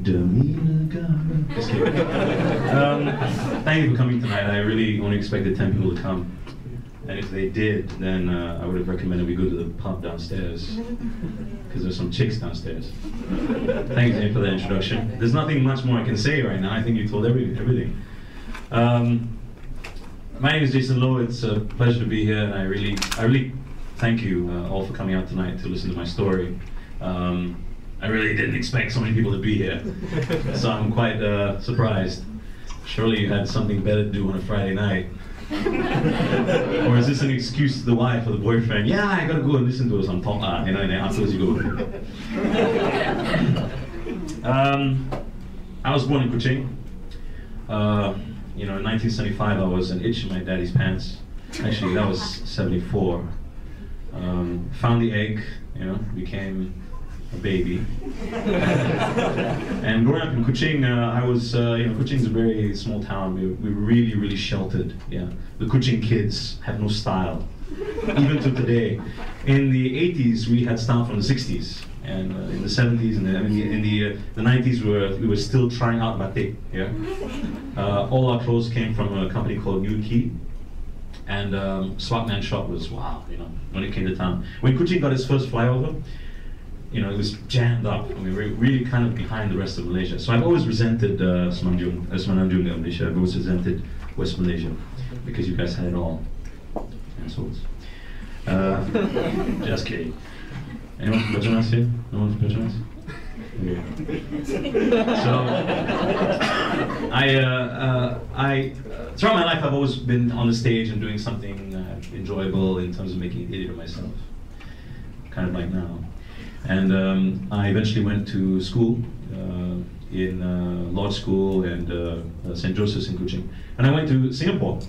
Just kidding. Thank you for coming tonight. I really only expected 10 people to come. And if they did, then I would have recommended we go to the pub downstairs, because there's some chicks downstairs. Thank you for that introduction. There's nothing much more I can say right now. I think you told everything. My name is Jason Lowe. It's a pleasure to be here, and I really thank you all for coming out tonight to listen to my story. I really didn't expect so many people to be here, so I'm quite surprised. Surely you had something better to do on a Friday night. Or is this an excuse to the wife or the boyfriend? Yeah, I gotta go and listen to us on top, and then afterwards you go. I was born in Kuching. In 1975 I was an itch in my daddy's pants. Actually, that was 74. Found the egg, became a baby. And growing up in Kuching, Kuching's a very small town. We were really, really sheltered. Yeah, the Kuching kids have no style, even to today. In the 80s, we had style from the 60s, and in the 70s and in the 90s, we were still trying out batik. Yeah, all our clothes came from a company called New Key. And Swagman shop was wow, when it came to town. When Kuching got its first flyover, it was jammed up. We were really kind of behind the rest of Malaysia. So I've always resented Semenanjung Malaysia. I've always resented West Malaysia because you guys had it all. Assholes. Just kidding. Anyone from Petronas here? No one from Petronas? Okay. So throughout my life I've always been on the stage and doing something enjoyable in terms of making an idiot of myself, kind of like now. And I eventually went to school in law school and St. Joseph's in Kuching, and I went to Singapore.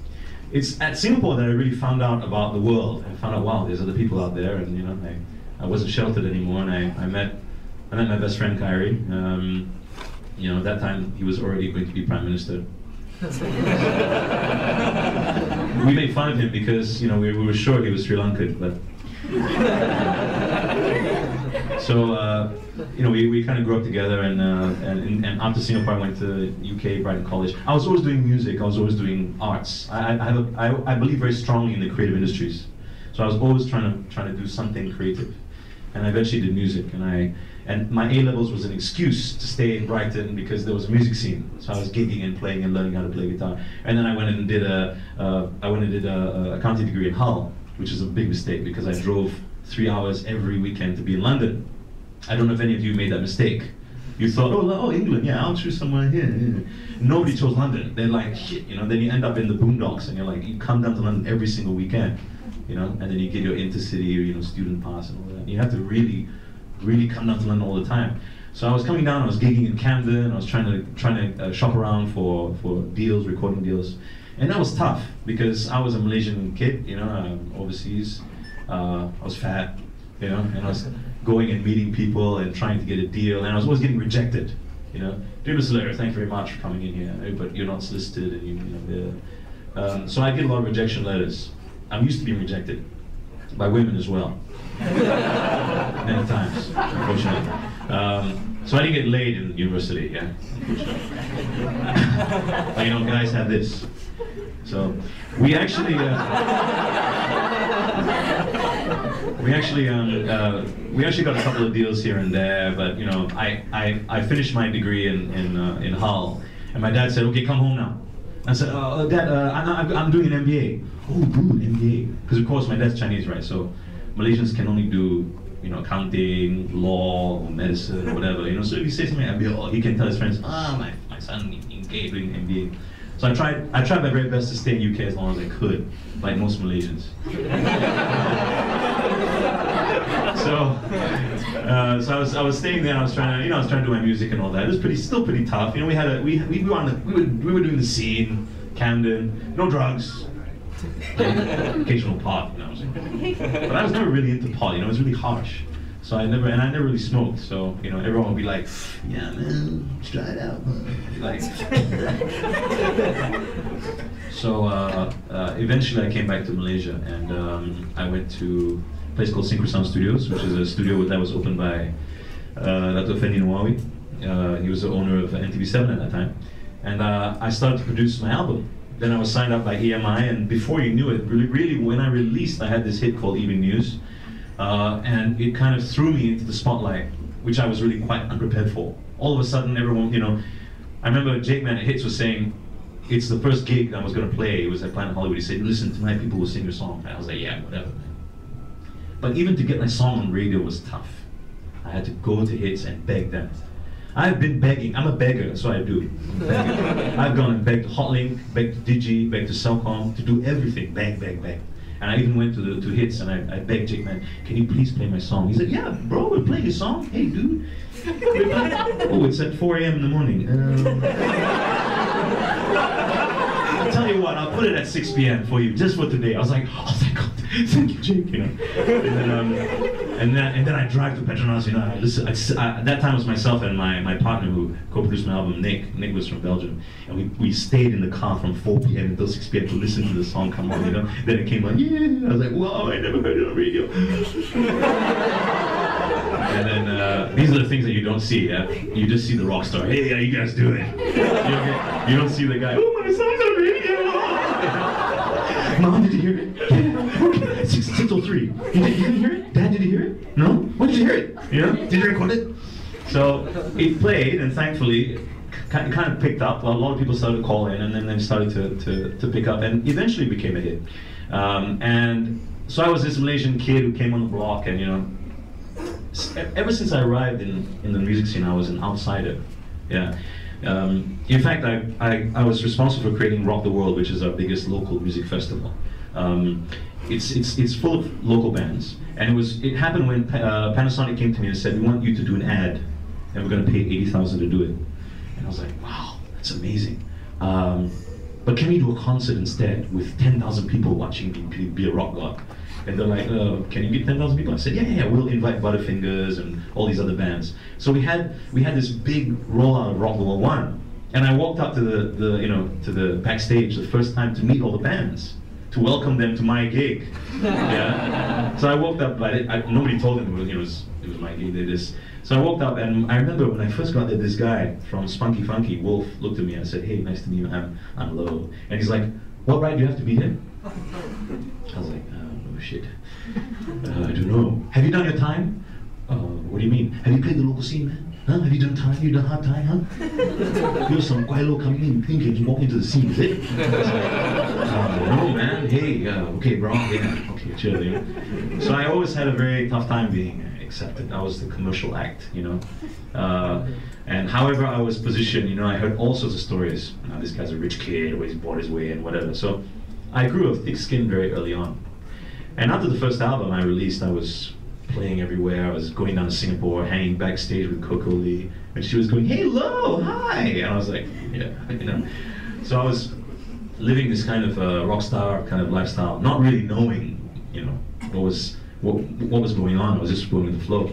It's at Singapore that I really found out about the world. I found out, wow, there's other people out there, and I wasn't sheltered anymore. And I met my best friend Kyrie. At that time he was already going to be Prime Minister. We made fun of him because we were sure he was Sri Lankan, but so we kind of grew up together, and after Singapore I went to UK Brighton College. I was always doing music. I was always doing arts. I believe very strongly in the creative industries, so I was always trying to do something creative. And I eventually did music, and my A-levels was an excuse to stay in Brighton because there was a music scene. So I was gigging and playing and learning how to play guitar. And then I went and did a accounting degree in Hull, which is a big mistake because I drove 3 hours every weekend to be in London. I don't know if any of you made that mistake. You thought, oh, England, yeah, I'll choose somewhere here. Yeah. Nobody chose London. They're like, shit, then you end up in the boondocks, and you're like, you come down to London every single weekend. And then you get your intercity, student pass and all that. You have to really, really come down to London all the time. So I was coming down, I was gigging in Camden, I was trying to shop around for deals, recording deals. And that was tough, because I was a Malaysian kid, overseas. I was fat, and I was going and meeting people and trying to get a deal, and I was always getting rejected. Dear Mr. Lair, thank you very much for coming in here, but you're not solicited, and so I get a lot of rejection letters. I'm used to being rejected by women as well, many times, unfortunately. So I didn't get laid in university, yeah, unfortunately. But guys have this. So we actually got a couple of deals here and there, but I finished my degree in Hull, and my dad said, okay, come home now. I said, Dad, I'm doing an MBA. Oh, good, MBA. Because of course my dad's Chinese, right? So Malaysians can only do, accounting, law, or medicine, or whatever. So if he says something MBA, he can tell his friends, my son in gay doing MBA. So I tried my very best to stay in UK as long as I could, like most Malaysians. So I was staying there. I was trying to do my music and all that. It was still pretty tough. We were doing the scene, Camden, no drugs, occasional pot. But I was never really into pot. It was really harsh. So I never really smoked. So everyone would be like, yeah, man, let's try it out. Like, so eventually I came back to Malaysia, and I went to a place called Synchro Sound Studios, which is a studio that was opened by Dato' Fendi Nawawi. He was the owner of NTV7 at that time. And I started to produce my album. Then I was signed up by EMI, and before you knew it, really when I released, I had this hit called Evening News. And it kind of threw me into the spotlight, which I was really quite unprepared for. All of a sudden, everyone, you know, I remember Jake Man at Hits was saying, it's the first gig I was going to play. It was at Planet Hollywood. He said, listen, tonight people will sing your song. And I was like, yeah, whatever. But even to get my song on radio was tough. I had to go to Hits and beg them. I've been begging. I'm a beggar, that's what I do. I've gone and begged Hotlink, begged Digi, begged to Cellcom, to do everything. Beg, beg, beg. And I even went to Hits and I begged Jake, man, can you please play my song? He said, yeah, bro, we'll play your song. Hey, dude. Oh, it's at 4 a.m. in the morning. I'll tell you what, I'll put it at 6 p.m. for you, just for today. I was like, oh, thank God, thank you, Jake, you know. And then I drive to Petronas, you know. That time it was myself and my partner who co-produced my album, Nick. Nick was from Belgium, and we stayed in the car from 4 p.m. until 6 p.m. to listen to the song come on, you know. Then it came like, yeah. I was like, wow, I never heard it on radio. And then these are the things that you don't see. Yeah? You just see the rock star. Hey, how you guys doing? You don't see the guy. Oh, my son's on radio. Mom, did you hear it? Yeah. Okay. 603. You didn't hear it? Dad, did you hear it? No? When did you hear it? You know? Did you record it? So it played, and thankfully, it kind of picked up. A lot of people started to call in, and then they started to pick up, and eventually became a hit. And so I was this Malaysian kid who came on the block, and you know, ever since I arrived in the music scene, I was an outsider. Yeah. In fact, I was responsible for creating Rock the World, which is our biggest local music festival. It's full of local bands, and it happened when Panasonic came to me and said, we want you to do an ad, and we're going to pay 80,000 to do it. And I was like, wow, that's amazing. But can we do a concert instead with 10,000 people watching me be a rock god? And they're like, can you get 10,000 people? I said, yeah, we'll invite Butterfingers and all these other bands. So we had this big rollout of Rock the World 1. And I walked up to the backstage the first time to meet all the bands, to welcome them to my gig. Yeah. So I walked up, but nobody told them it was my gig. They just. So I walked up, and I remember when I first got there, this guy from Spunky Funky, Wolf, looked at me and said, hey, nice to meet you, I'm Lo. And he's like, what right do you have to be here? I was like, oh shit, I don't know. Have you done your time? What do you mean? Have you played the local scene, man? Huh? Have you done time? You done hard time, huh? You're some guaylo coming in, thinking you walk into the scene, is it? No, man. Hey, okay, bro. Yeah, okay, chill. You know? So I always had a very tough time being accepted. I was the commercial act, you know. And however I was positioned, you know, I heard all sorts of stories. This guy's a rich kid, always bought his way and whatever. So I grew a thick skin very early on. And after the first album I released, I was playing everywhere. I was going down to Singapore, hanging backstage with Coco Lee, and she was going, "Hey, Lo, hi!" And I was like, "Yeah," you know. So I was living this kind of rock star kind of lifestyle, not really knowing, you know, what was going on. I was just going with the flow.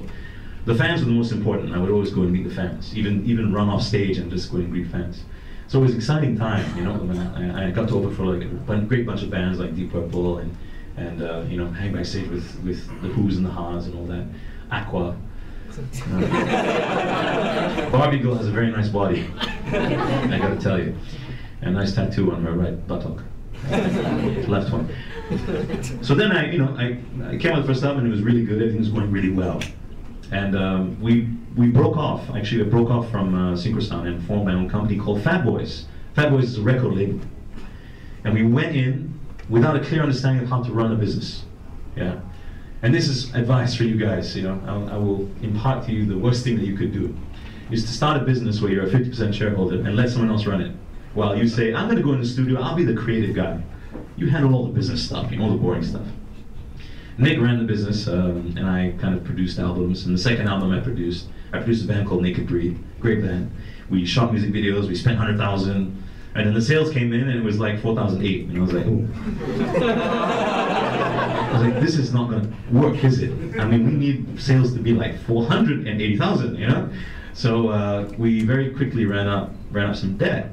The fans were the most important. I would always go and meet the fans, even run off stage and just go and greet fans. So it was an exciting time, you know. When I got to open for like a great bunch of bands like Deep Purple and you know, hang backstage with the Who's and the Ha's and all that. Aqua. Barbie girl has a very nice body, I gotta tell you. And a nice tattoo on her right buttock. Left one. So then I came out the first album and it was really good, everything was going really well. And we broke off, actually we broke off from Synchrosound and formed my own company called Fat Boys. Fat Boys is a record label. And we went in without a clear understanding of how to run a business. Yeah. And this is advice for you guys, you know. I will impart to you the worst thing that you could do is to start a business where you're a 50% shareholder and let someone else run it. While you say, I'm gonna go in the studio, I'll be the creative guy. You handle all the business stuff, you know, all the boring stuff. Nick ran the business, and I kind of produced albums. And the second album I produced a band called Naked Breed, great band. We shot music videos, we spent 100,000. And then the sales came in and it was like 4,008, and I was like, ooh. I was like, this is not gonna work, is it? I mean, we need sales to be like 480,000, you know? So we very quickly ran up some debt.